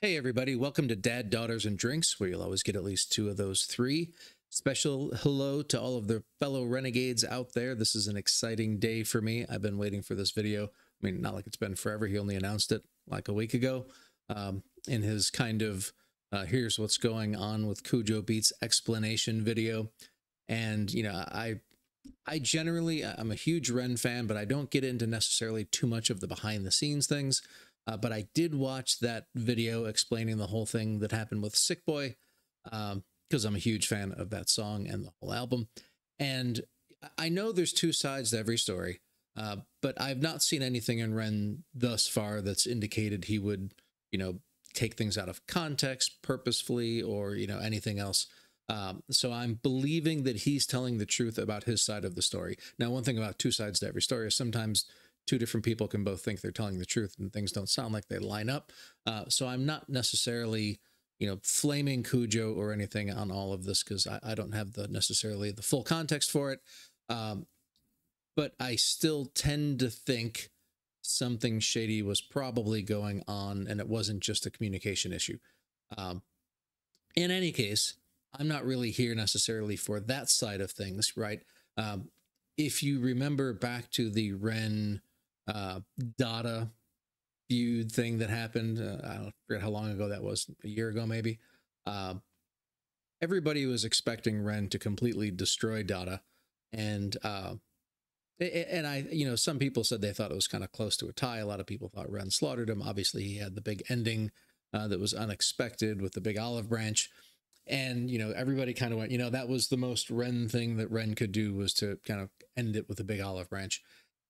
Hey, everybody. Welcome to Dad, Daughters, and Drinks, where you'll always get at least two of those three. Special hello to all of the fellow renegades out there. This is an exciting day for me. I've been waiting for this video. I mean, not like it's been forever. He only announced it like a week ago in his kind of here's what's going on with Kujo Beats explanation video. And, you know, I generally, I'm a huge Ren fan, but I don't get into necessarily too much of the behind the scenes things. But I did watch that video explaining the whole thing that happened with Sick Boy, because I'm a huge fan of that song and the whole album. And I know there's two sides to every story, but I've not seen anything in Ren thus far that's indicated he would, take things out of context purposefully or, anything else. So I'm believing that he's telling the truth about his side of the story. Now, one thing about two sides to every story is sometimes two different people can both think they're telling the truth and things don't sound like they line up. So I'm not necessarily, flaming Kujo or anything on all of this because I don't have necessarily the full context for it. But I still tend to think something shady was probably going on and it wasn't just a communication issue. In any case, I'm not really here necessarily for that side of things, right? If you remember back to the Ren Dada feud thing that happened, I don't forget how long ago that was, a year ago maybe. Everybody was expecting Ren to completely destroy Dada, and some people said they thought it was kind of close to a tie. A lot of people thought Ren slaughtered him. Obviously, he had the big ending that was unexpected with the big olive branch. And, everybody kind of went, that was the most Ren thing that Ren could do, was to kind of end it with a big olive branch.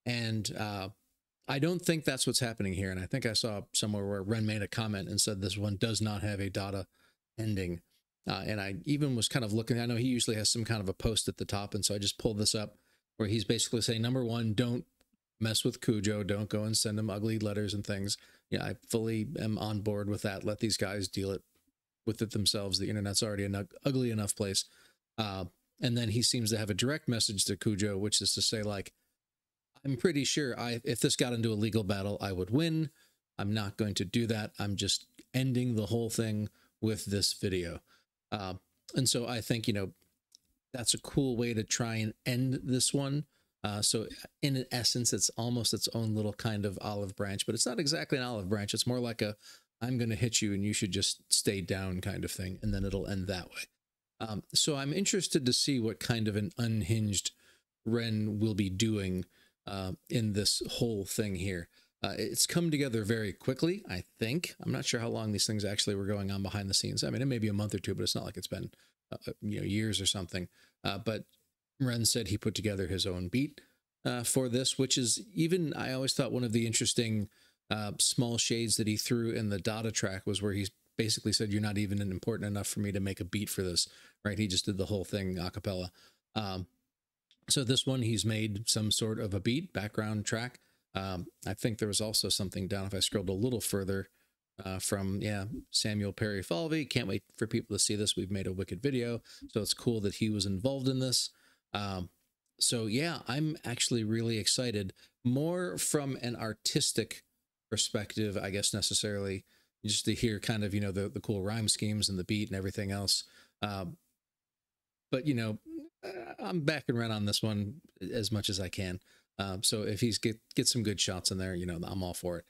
And I don't think that's what's happening here. And I think I saw somewhere where Ren made a comment and said this one does not have a Dada ending. And I even was kind of looking, I know he usually has some kind of a post at the top. And so I just pulled this up where he's basically saying, number one, don't mess with Kujo. Don't go and send him ugly letters and things. Yeah, I fully am on board with that. Let these guys deal with it themselves. The internet's already an ugly enough place. And then he seems to have a direct message to Kujo, which is to say, like, I'm pretty sure if this got into a legal battle, I would win. I'm not going to do that. I'm just ending the whole thing with this video. And so I think, that's a cool way to try and end this one. So in essence, it's almost its own little kind of olive branch, but it's not exactly an olive branch. It's more like I'm going to hit you and you should just stay down kind of thing. And then it'll end that way. So I'm interested to see what kind of an unhinged Ren will be doing in this whole thing here. It's come together very quickly, I think. I'm not sure how long these things actually were going on behind the scenes. I mean, it may be a month or two, but it's not like it's been years or something. But Ren said he put together his own beat for this, which is even, I always thought one of the interesting small shades that he threw in the Dada track was where he basically said, you're not even important enough for me to make a beat for this, right? He just did the whole thing a cappella. So this one, he's made some sort of a beat, background track. I think there was also something down, if I scrolled a little further, from Samuel Perry Falvey. Can't wait for people to see this. We've made a wicked video, so it's cool that he was involved in this. So yeah, I'm actually really excited, more from an artistic perspective, I guess, necessarily just to hear kind of, the cool rhyme schemes and the beat and everything else. But I'm backing Ren on this one as much as I can. So if he's get some good shots in there, I'm all for it.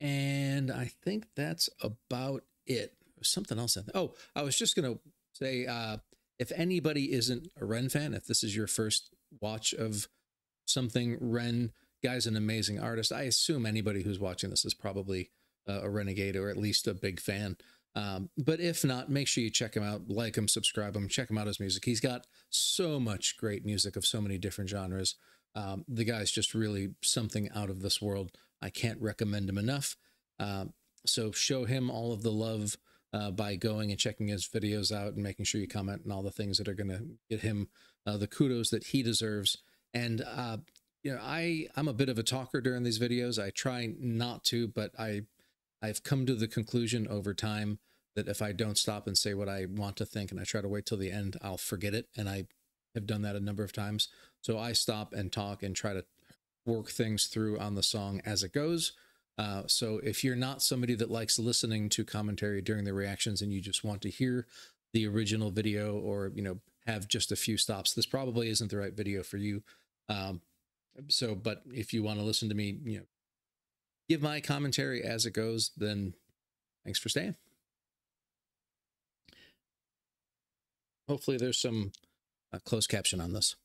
And I think that's about it. There's something else. I was just going to say, if anybody isn't a Ren fan, if this is your first watch of something Ren, guy's an amazing artist. I assume anybody who's watching this is probably a renegade or at least a big fan. But if not, make sure you check him out, like him, subscribe him, check him out, his music. He's got so much great music of so many different genres. The guy's just really something out of this world. I can't recommend him enough. So show him all of the love by going and checking his videos out and making sure you comment on all the things that are going to get him the kudos that he deserves. And, I'm a bit of a talker during these videos. I try not to, but I've come to the conclusion over time that if I don't stop and say what I want to think and I try to wait till the end, I'll forget it. And I have done that a number of times. So I stop and talk and try to work things through on the song as it goes. So if you're not somebody that likes listening to commentary during the reactions and you just want to hear the original video, or, you know, have just a few stops, this probably isn't the right video for you. But if you want to listen to me, you know, give my commentary as it goes, then thanks for staying. Hopefully there's some closed caption on this.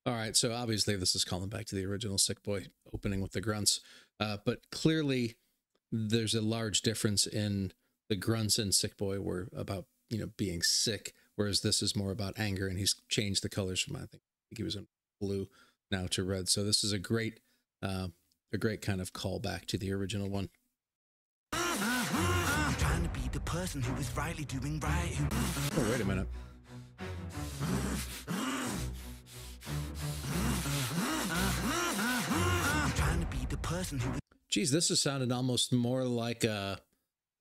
All right, so obviously this is calling back to the original Sick Boy opening with the grunts, but clearly there's a large difference in the grunts in Sick Boy were about, you know, being sick, whereas this is more about anger, and he's changed the colors from, I think he was in blue now to red. So this is a great kind of callback to the original one. I'm trying to be the person who is rightly doing right. Oh, wait a minute. Geez, this is sounding almost more like a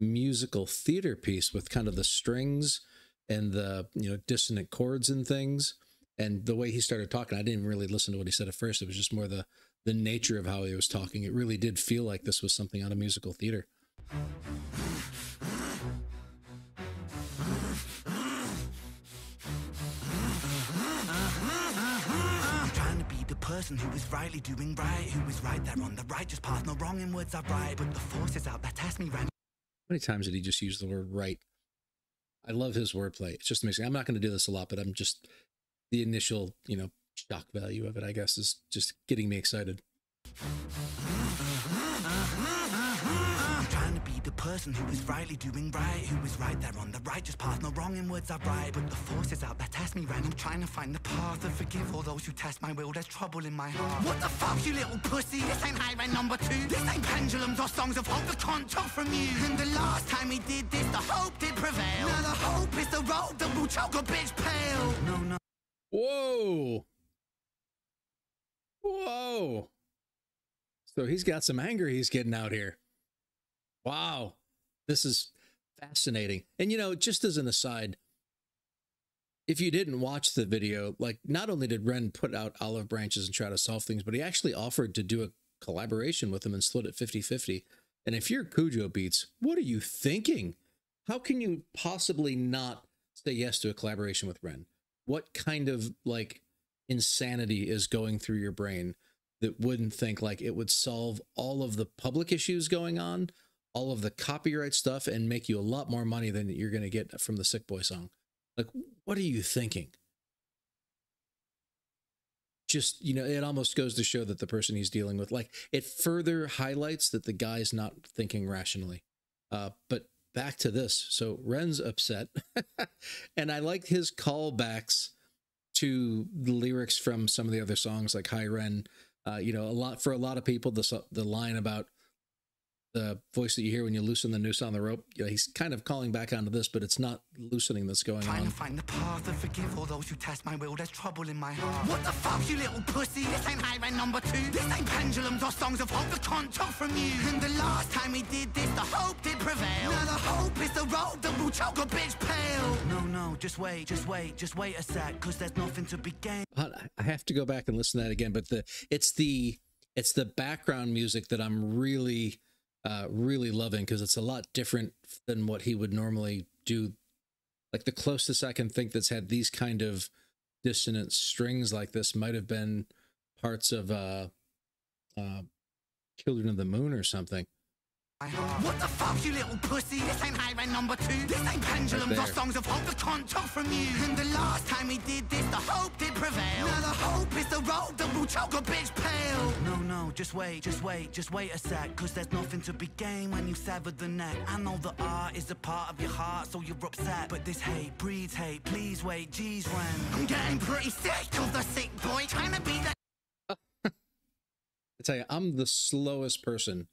musical theater piece with kind of the strings and the, you know, dissonant chords and things. And the way he started talking, I didn't really listen to what he said at first. It was just more the nature of how he was talking. It really did feel like this was something out of musical theater. Person who is rightly doing right, who is right there on the righteous path, no wrong in words I write, but the forces out that test me ran. How many times did he just use the word right? I love his wordplay. It's just amazing. I'm not going to do this a lot, but I'm just, the initial, you know, shock value of it, I guess, is just getting me excited. Trying to be the person who is rightly doing right, who is right there on the righteous path, no wrong in words I write, but the forces out that test me ran. I'm trying to find the path and forgive all those who test my will. There's trouble in my heart. What the fuck, you little pussy? This ain't high rent number 2. This ain't pendulums or songs of hope that can't talk from you. And the last time we did this, the hope did prevail. Now the hope is the road that will choke a bitch pale. No, no. Whoa. Whoa. So he's got some anger he's getting out here. Wow. This is fascinating. And, you know, just as an aside, if you didn't watch the video, like, not only did Ren put out olive branches and try to solve things, but he actually offered to do a collaboration with him and split it 50-50. And if you're Kujo Beats, what are you thinking? How can you possibly not say yes to a collaboration with Ren? What kind of, like, insanity is going through your brain that wouldn't think, like, it would solve all of the public issues going on, all of the copyright stuff, and make you a lot more money than you're going to get from the Sick Boy song? Like, what are you thinking? Just, you know, it almost goes to show that the person he's dealing with, like, it further highlights that the guy's not thinking rationally. But back to this. So Ren's upset, and I liked his callbacks to the lyrics from some of the other songs, like Hi Ren. You know, for a lot of people, the line about the voice that you hear when you loosen the noose on the rope, you know, he's kind of calling back onto this, but it's not loosening that's going on. Trying to find the path and forgive all those who test my will. There's trouble in my heart. What the fuck, you little pussy? This ain't high rent number 2. This ain't pendulums or songs of hope that can't talk from you. And the last time we did this, the hope did prevail. Now the hope is the road that will choke a bitch pale. No, no, just wait a sec, cause there's nothing to be gained. I have to go back and listen to that again, but it's the background music that I'm really loving, because it's a lot different than what he would normally do. Like, the closest I can think that's had these kind of dissonant strings like this might have been parts of Children of the Moon or something. What the fuck, you little pussy? This ain't high rent number 2. This ain't pendulums or songs of hope that can't talk from you. And the last time we did this, the hope did prevail. Now the hope is the road that will choke a bitch pale. No, no, just wait a sec, cause there's nothing to be gained when you sever the neck. I know the art is a part of your heart, so you're upset, but this hate breeds hate. Please wait, geez, Ren. I'm getting pretty sick of the Sick Boy trying to be the... I tell you, I'm the slowest person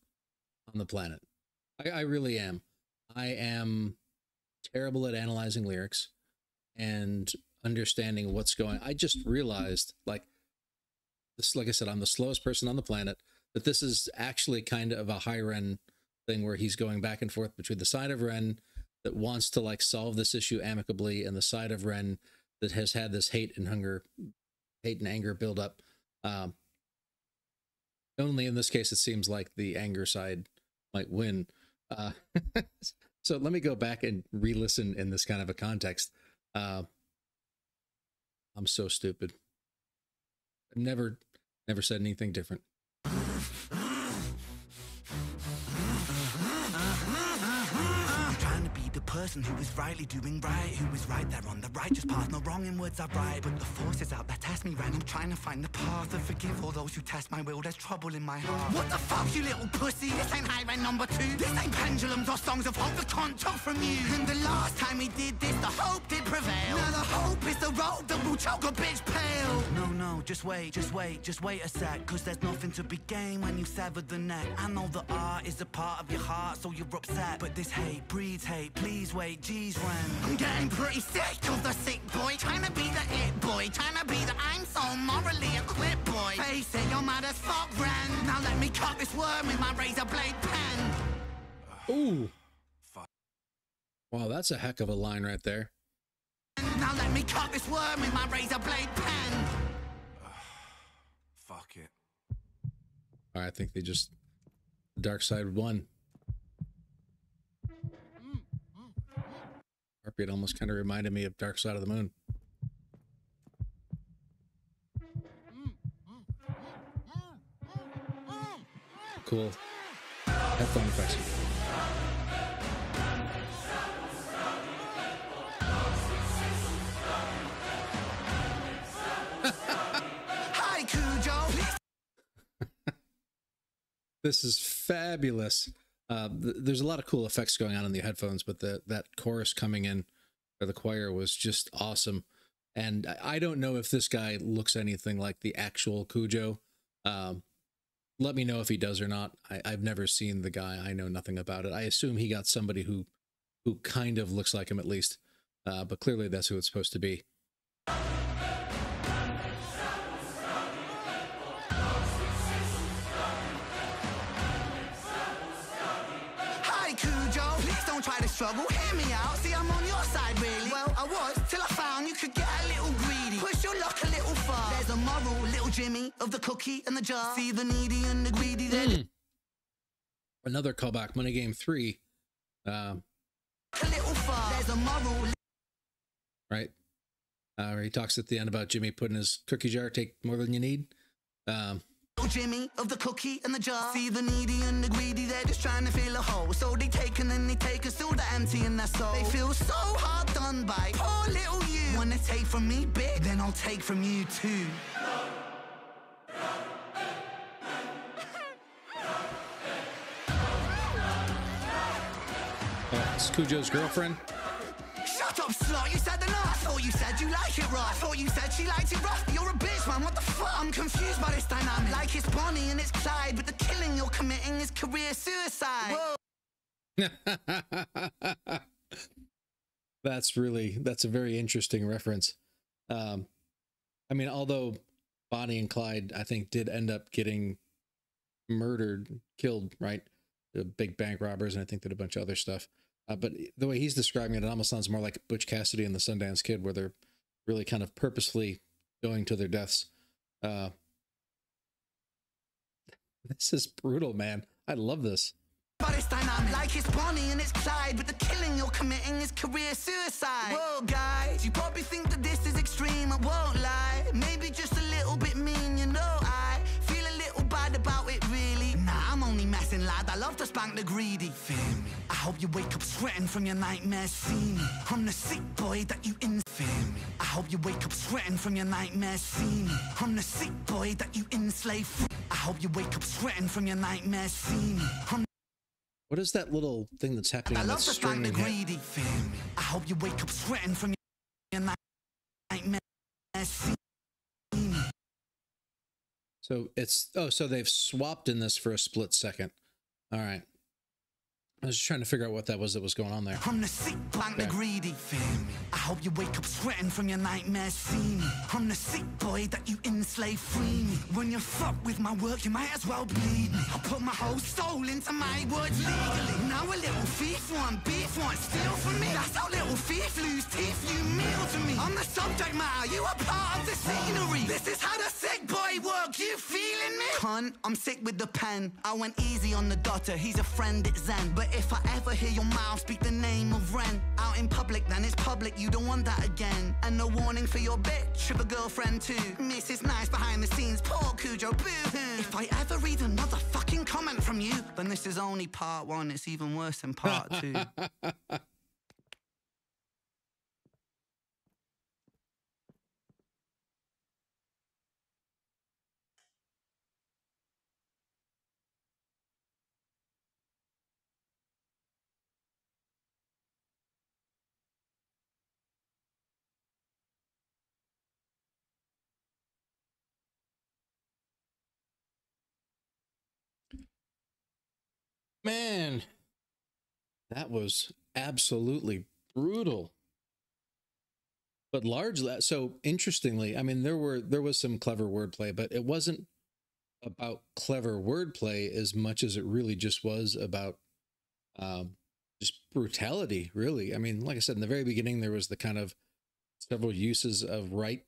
on the planet. I really am. I am terrible at analyzing lyrics, and understanding what's going. I just realized, like this, like I said, I'm the slowest person on the planet, that this is actually kind of a high Ren thing where he's going back and forth between the side of Ren that wants to like solve this issue amicably and the side of Ren that has had this hate and anger build up. Only in this case, it seems like the anger side might win. So let me go back and re-listen in this kind of a context. I'm so stupid. I've never said anything different. Person who is rightly doing right, who is right there on the righteous path, no wrong in words I write, but the forces out there test me right. I'm trying to find the path and forgive all those who test my will. There's trouble in my heart. What the fuck, you little pussy? This ain't high rent number 2. This ain't pendulums or songs of hope. The cunt took from you. And the last time we did this, the hope did prevail. Now the hope is the road that will choke a bitch pale. No, just wait a sec, cause there's nothing to be gained when you sever the neck. I know the art is a part of your heart, so you're upset, but this hate breeds hate. Please wait, geez, Ren. I'm getting pretty sick of the sick boy, trying to be the it boy, trying to be the I'm so morally equipped boy. Face it, you're mad as fuck, Ren. Now let me cut this worm with my razor blade pen. Ooh. Fuck. Wow, that's a heck of a line right there. Now let me cut this worm with my razor blade pen. Fuck it. I think they just... The dark side won. Heartbeat almost kind of reminded me of Dark Side of the Moon. Cool headphone effects. Hi, Kujo. This is fabulous. There's a lot of cool effects going on in the headphones, but that chorus coming in, or the choir, was just awesome. And I don't know if this guy looks anything like the actual Kujo. Let me know if he does or not. I've never seen the guy. I know nothing about it. I assume he got somebody who kind of looks like him at least, but clearly that's who it's supposed to be. Try to struggle, hear me out, see I'm on your side really. Well, I was, till I found you could get a little greedy. Push your luck a little far. There's a moral, little Jimmy, of the cookie and the jar. See the needy and the greedy there. Another callback, Money Game 3. A little far. There's a moral. Right? Where he talks at the end about Jimmy putting his cookie jar, take more than you need. Jimmy of the cookie and the jar. See the needy and the greedy, they're just trying to fill a hole. So they take and then they take us still the empty in their soul. They feel so hard done by. Poor little you. Wanna take from me big, then I'll take from you too. Oh, it's Kujo's girlfriend. Shut up, slut, you said enough. I thought you said you like it rough. I thought you said she liked it rough. You're a bitch, man, what the fuck? I'm confused by this dynamic. Like it's Bonnie and it's Clyde, but the killing you're committing is career suicide. That's a very interesting reference. I mean, although Bonnie and Clyde, I think, did end up getting killed, right? The big bank robbers, and I think did a bunch of other stuff. But the way he's describing it, it almost sounds more like Butch Cassidy and the Sundance Kid, where they're really kind of purposefully going to their deaths. This is brutal, man. I love this. But it's dynamic. Like it's Bonnie and it's Clyde, but the killing you're committing is career suicide. Whoa, guys, you probably think that this is extreme, I won't lie. Maybe just a little bit mean, you know. I feel a little bad about it, really. Nah, I'm only messing, lad. I love to spank the greedy. Fear me. I hope you wake up sweating from your nightmares. See me. I'm the sick boy that you fear me. I hope you wake up sweating from your nightmares. See me. I'm the sick boy that you enslave. I hope you wake up sweating from your nightmares. See me. What is that little thing that's happening on that string? Greedy. Fear me. I hope you wake up sweating from your nightmares. See me. So it's so they've swapped in this for a split second. All right. I was just trying to figure out what that was going on there. I'm the sick, blank, the greedy. Feel me? I hope you wake up sweating from your nightmares. See me? I'm the sick boy that you enslave. Free me. When you fuck with my work, you might as well bleed me. I put my whole soul into my words legally. Now a little thief want beef, want steal from me. That's how little thief lose teeth, you meal to me. I'm the subject matter, you are part of the scenery. This is how the sick boy works, you feeling me? Cunt, I'm sick with the pen. I went easy on the gutter, he's a friend, it's zen. But if I ever hear your mouth speak the name of Ren out in public, then it's public, you don't want that again. And no warning for your bitch, of a girlfriend too. Mrs. Nice behind the scenes, poor Kujo, boo-hoo. If I ever read another fucking comment from you, then this is only part one, it's even worse than part two. Man, that was absolutely brutal. But largely, so interestingly, I mean, there was some clever wordplay, but it wasn't about clever wordplay as much as it really just was about just brutality, really. I mean, like I said, in the very beginning, there was the kind of several uses of right.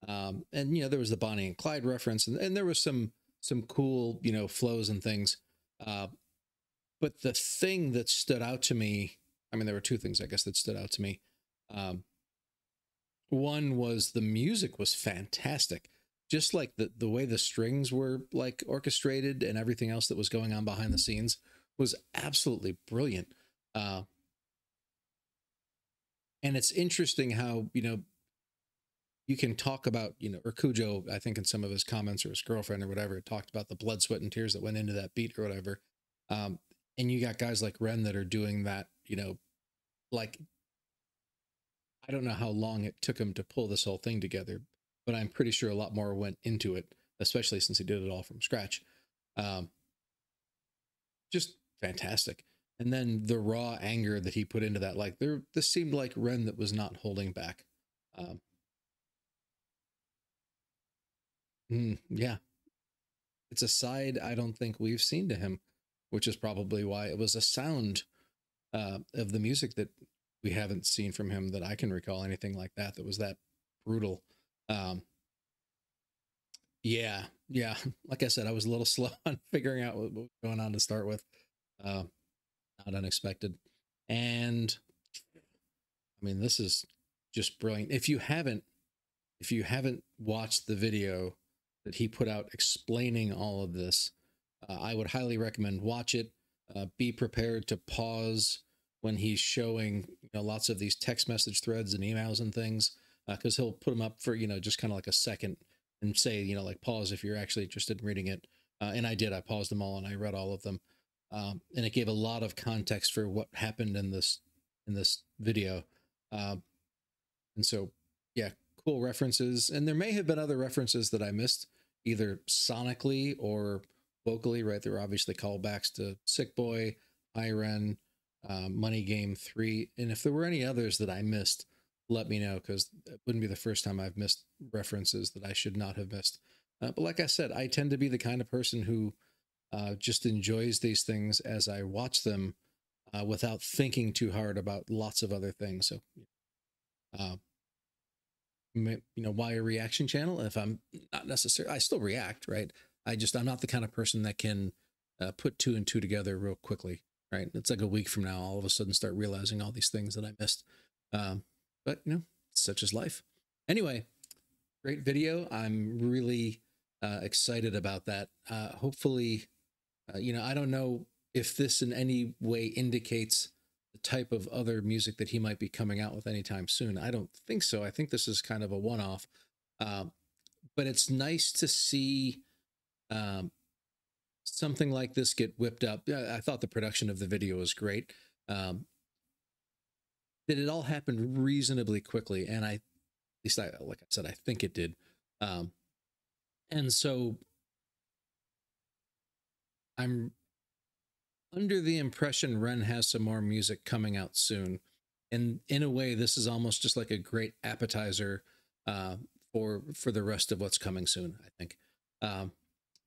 And, you know, there was the Bonnie and Clyde reference, and there was some cool, you know, flows and things. But the thing that stood out to me, I mean, there were two things, I guess, that stood out to me. One was the music was fantastic. Just like the way the strings were like orchestrated and everything else that was going on behind the scenes was absolutely brilliant. And it's interesting how, you know, you can talk about, you know, or Kujo, I think in some of his comments, or his girlfriend or whatever, talked about the blood, sweat, and tears that went into that beat or whatever. And you got guys like Ren that are doing that, you know, like, I don't know how long it took him to pull this whole thing together, but I'm pretty sure a lot more went into it, especially since he did it all from scratch. Just fantastic. And then the raw anger that he put into that, like this seemed like Ren that was not holding back. Yeah, it's a side I don't think we've seen to him, which is probably why it was a sound of the music that we haven't seen from him that I can recall anything like that was that brutal. Yeah, like I said, I was a little slow on figuring out what was going on to start with. Not unexpected. And I mean, this is just brilliant. If you haven't watched the video that he put out explaining all of this, I would highly recommend watch it. Be prepared to pause when he's showing, you know, lots of these text message threads and emails and things, because he'll put them up for, you know, just kind of like a second and say, you know, like pause if you're actually interested in reading it. And I did. I paused them all and I read all of them, and it gave a lot of context for what happened in this video. And so, yeah, cool references. And there may have been other references that I missed, either sonically or vocally, right? There were obviously callbacks to Sick Boy, Iron, Money Game 3. And if there were any others that I missed, let me know, because it wouldn't be the first time I've missed references that I should not have missed. But like I said, I tend to be the kind of person who just enjoys these things as I watch them without thinking too hard about lots of other things. So, you know, why a reaction channel if I'm not necessarily, I still react, right? I'm not the kind of person that can put two and two together real quickly, right? It's like a week from now, all of a sudden start realizing all these things that I missed. But, you know, such is life. Anyway, great video. I'm really excited about that. Hopefully, you know, I don't know if this in any way indicates the type of other music that he might be coming out with anytime soon. I don't think so. I think this is kind of a one-off. But it's nice to see something like this get whipped up. I thought the production of the video was great. Did it all happen reasonably quickly? And at least like I said, I think it did. And so I'm under the impression Ren has some more music coming out soon. And in a way, this is almost just like a great appetizer uh, for the rest of what's coming soon, I think.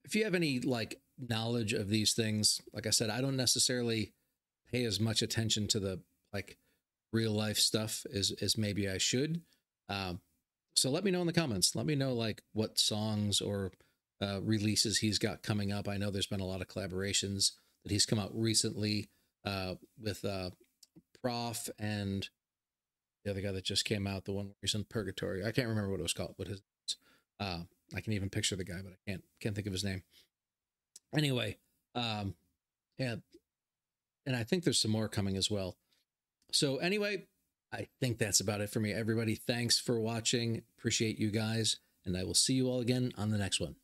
If you have any like knowledge of these things, like I said, I don't necessarily pay as much attention to the like real life stuff as maybe I should. Um, so let me know in the comments. Let me know like what songs or releases he's got coming up. I know there's been a lot of collaborations that he's come out recently with Prof and the other guy that just came out, the one where he's in Purgatory. I can't remember what it was called, what his I can even picture the guy, but I can't think of his name. Anyway, yeah, and I think there's some more coming as well. So anyway, I think that's about it for me. Everybody, thanks for watching. Appreciate you guys, and I will see you all again on the next one.